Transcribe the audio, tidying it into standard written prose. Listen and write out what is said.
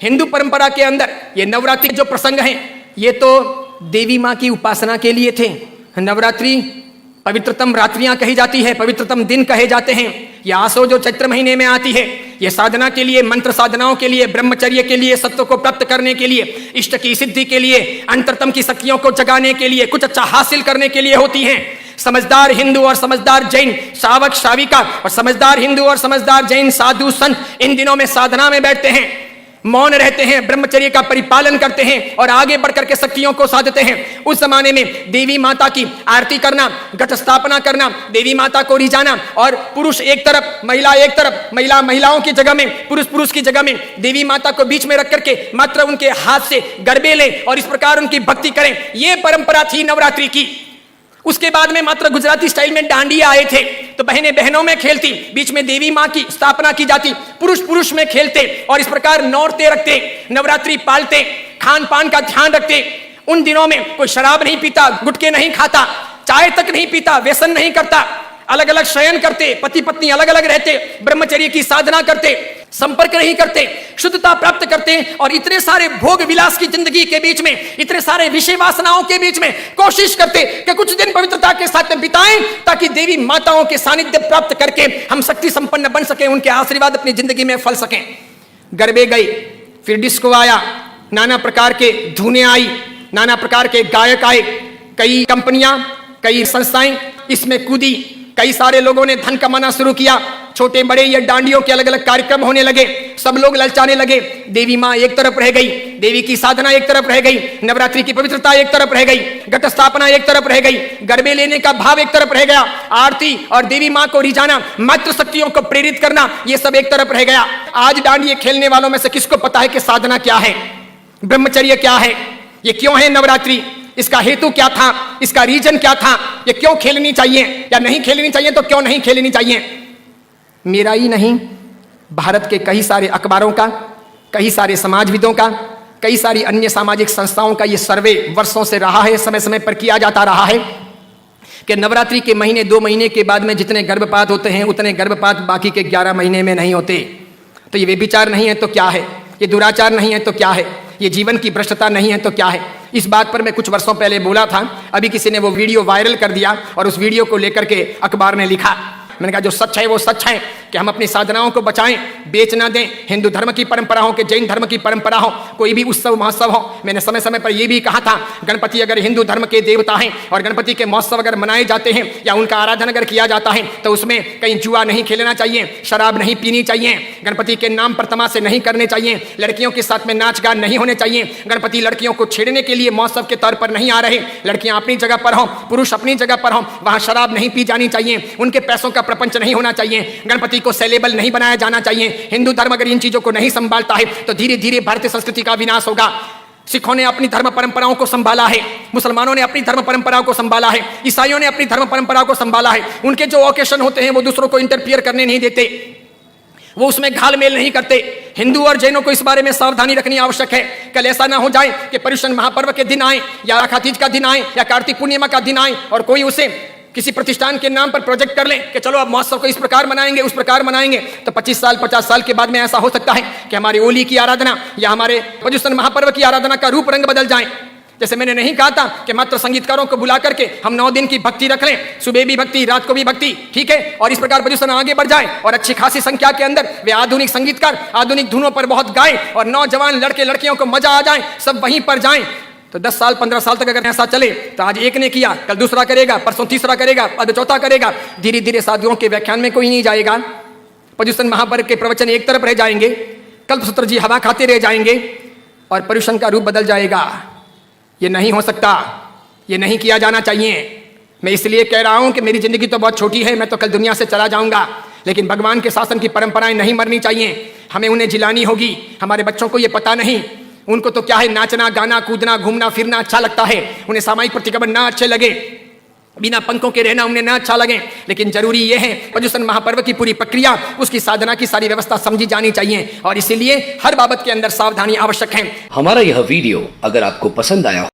हिंदू परंपरा के अंदर ये नवरात्रि जो प्रसंग हैं ये तो देवी माँ की उपासना के लिए थे। नवरात्रि पवित्रतम रात्रियां कही जाती है, पवित्रतम दिन कहे जाते हैं। यह आसो जो चैत्र महीने में आती है, ये साधना के लिए, मंत्र साधनाओं के लिए, ब्रह्मचर्य के लिए, सत्व को प्राप्त करने के लिए, इष्ट की सिद्धि के लिए, अंतरतम की शक्तियों को जगाने के लिए, कुछ अच्छा हासिल करने के लिए होती हैं। समझदार हिंदू और समझदार जैन श्रावक श्राविका और समझदार हिंदू और समझदार जैन साधु संत इन दिनों में साधना में बैठते हैं, मौन रहते हैं, ब्रह्मचर्य का परिपालन करते हैं और आगे बढ़कर के शक्तियों को साधते हैं। उस जमाने में देवी माता की आरती करना, घट स्थापना करना, देवी माता को रिझाना और पुरुष एक तरफ महिला एक तरफ, महिलाओं की जगह में पुरुष की जगह में देवी माता को बीच में रख करके मात्र उनके हाथ से गरबे लें और इस प्रकार उनकी भक्ति करें, यह परंपरा थी नवरात्रि की। उसके बाद में मात्र गुजराती स्टाइल में डांडिया आए थे, तो बहनें बहनों में खेलती, बीच में देवी माँ की स्थापना की जाती, पुरुष में खेलते और इस प्रकार नौरते रखते, नवरात्रि पालते, खान पान का ध्यान रखते। उन दिनों में कोई शराब नहीं पीता, गुटखे नहीं खाता, चाय तक नहीं पीता, व्यसन नहीं करता, अलग अलग शयन करते, पति पत्नी अलग अलग रहते, ब्रह्मचर्य की साधना करते, संपर्क नहीं करते, शुद्धता प्राप्त करते और इतने सारे भोग विलास की जिंदगी के बीच में, इतने सारे विषय वासनाओं के बीच में कोशिश करते कि कुछ दिन पवित्रता के साथ बिताएं ताकि देवी माताओं के सानिध्य प्राप्त करके हम शक्ति संपन्न बन सके, उनके आशीर्वाद अपनी जिंदगी में फल सकें। गरबे गई, फिर डिस्को आया, नाना प्रकार के धुनें आई, नाना प्रकार के गायक आए, कई कंपनियां, कई संस्थाएं इसमें कूदी, कई सारे लोगों ने धन कमाना शुरू किया, छोटे बड़े या डांडियों के अलग अलग कार्यक्रम होने लगे, सब लोग ललचाने लगे। देवी माँ एक तरफ रह गई, देवी की साधना एक तरफ रह गई, नवरात्रि की पवित्रता एक तरफ रह गई, घट स्थापना एक तरफ रह गई, गरबे लेने का भाव एक तरफ रह गया, आरती और देवी माँ को रिझाना, मातृ शक्तियों को प्रेरित करना, ये सब एक तरफ रह गया। आज डांडिये खेलने वालों में से किसको पता है कि साधना क्या है, ब्रह्मचर्य क्या है, ये क्यों है नवरात्रि, इसका हेतु क्या था, इसका रीजन क्या था, ये क्यों खेलनी चाहिए या नहीं खेलनी चाहिए, तो क्यों नहीं खेलनी चाहिए। मेरा ही नहीं, भारत के कई सारे अखबारों का, कई सारे समाजविदों का, कई सारी अन्य सामाजिक संस्थाओं का ये सर्वे वर्षों से रहा है, समय समय पर किया जाता रहा है कि नवरात्रि के महीने 2 महीने के बाद में जितने गर्भपात होते हैं उतने गर्भपात बाकी के 11 महीने में नहीं होते। तो ये व्यभिचार नहीं है तो क्या है, ये दुराचार नहीं है तो क्या है, ये जीवन की भ्रष्टता नहीं है तो क्या है। इस बात पर मैं कुछ वर्षों पहले बोला था, अभी किसी ने वो वीडियो वायरल कर दिया और उस वीडियो को लेकर के अखबार ने लिखा। मैंने कहा जो सच है वो सच है कि हम अपनी साधनाओं को बचाएं, बेच ना दें। हिंदू धर्म की परंपरा हो कि जैन धर्म की परंपरा हो, कोई भी उत्सव महोत्सव हो, मैंने समय समय पर यह भी कहा था गणपति अगर हिंदू धर्म के देवता हैं और गणपति के महोत्सव अगर मनाए जाते हैं या उनका आराधन अगर किया जाता है तो उसमें कहीं जुआ नहीं खेलना चाहिए, शराब नहीं पीनी चाहिए, गणपति के नाम पर तमाशे नहीं करने चाहिए, लड़कियों के साथ में नाच गान नहीं होने चाहिए, गणपति लड़कियों को छेड़ने के लिए महोत्सव के तौर पर नहीं आ रहे, लड़कियां अपनी जगह पर हों, पुरुष अपनी जगह पर हों, वहां शराब नहीं पी जानी चाहिए, उनके पैसों का प्रपंच नहीं होना चाहिए, गणपति को सेलेबल नहीं बनाया जाना चाहिए। हिंदू धर्म अगर इन चीजों को नहीं संभालता है तो धीरे धीरे भारतीय संस्कृति का विनाश होगा। सिखों ने अपनी धर्म परंपराओं को संभाला है, मुसलमानों ने अपनी धर्म परंपराओं को संभाला है, ईसाइयों ने अपनी धर्म परंपराओं को संभाला है। उनके जो ओकेशन होते हैं वो दूसरों को इंटरफियर करने नहीं देते, वो उसमें घालमेल नहीं करते। हिंदू और जैनों को इस बारे में सावधानी रखनी आवश्यक है। कल ऐसा ना हो जाए कि पर्युषण महापर्व के दिन आए या आखा तीज का दिन आए या कार्तिक पूर्णिमा का दिन आए और कोई उसे किसी प्रतिष्ठान के नाम पर प्रोजेक्ट कर ले कि चलो अब महोत्सव को इस प्रकार मनाएंगे उस प्रकार मनाएंगे, तो 25 साल 50 साल के बाद में ऐसा हो सकता है कि हमारी होली की आराधना या हमारे पर्युषण महापर्व की आराधना का रूप रंग बदल जाए। जैसे मैंने नहीं कहा था कि मात्र संगीतकारों को बुला करके हम 9 दिन की भक्ति रख लें, सुबह भी भक्ति रात को भी भक्ति, ठीक है, और इस प्रकार पर्युषण आगे बढ़ जाए और अच्छी खासी संख्या के अंदर वे आधुनिक संगीतकार आधुनिक धुनों पर बहुत गाएं और नौजवान लड़के लड़कियों को मजा आ जाए, सब वहीं पर जाएं। तो 10 साल 15 साल तक अगर ऐसा चले तो आज एक ने किया, कल दूसरा करेगा, परसों तीसरा करेगा, अब चौथा करेगा, धीरे धीरे साधुओं के व्याख्यान में कोई नहीं जाएगा, पर्युषण महापर्व के प्रवचन एक तरफ रह जाएंगे, कल्पसूत्र जी हवा खाते रह जाएंगे और पर्युषण का रूप बदल जाएगा। ये नहीं हो सकता, ये नहीं किया जाना चाहिए। मैं इसलिए कह रहा हूं कि मेरी जिंदगी तो बहुत छोटी है, मैं तो कल दुनिया से चला जाऊंगा, लेकिन भगवान के शासन की परंपराएं नहीं मरनी चाहिए, हमें उन्हें जिलानी होगी। हमारे बच्चों को ये पता नहीं, उनको तो क्या है नाचना गाना कूदना घूमना फिरना अच्छा लगता है, उन्हें सामाजिक प्रतिक्रमण ना अच्छे लगे, बिना पंखों के रहना उन्हें ना अच्छा लगे, लेकिन जरूरी यह है पर्युषण महापर्व की पूरी प्रक्रिया, उसकी साधना की सारी व्यवस्था समझी जानी चाहिए और इसीलिए हर बाबत के अंदर सावधानी आवश्यक है। हमारा यह वीडियो अगर आपको पसंद आया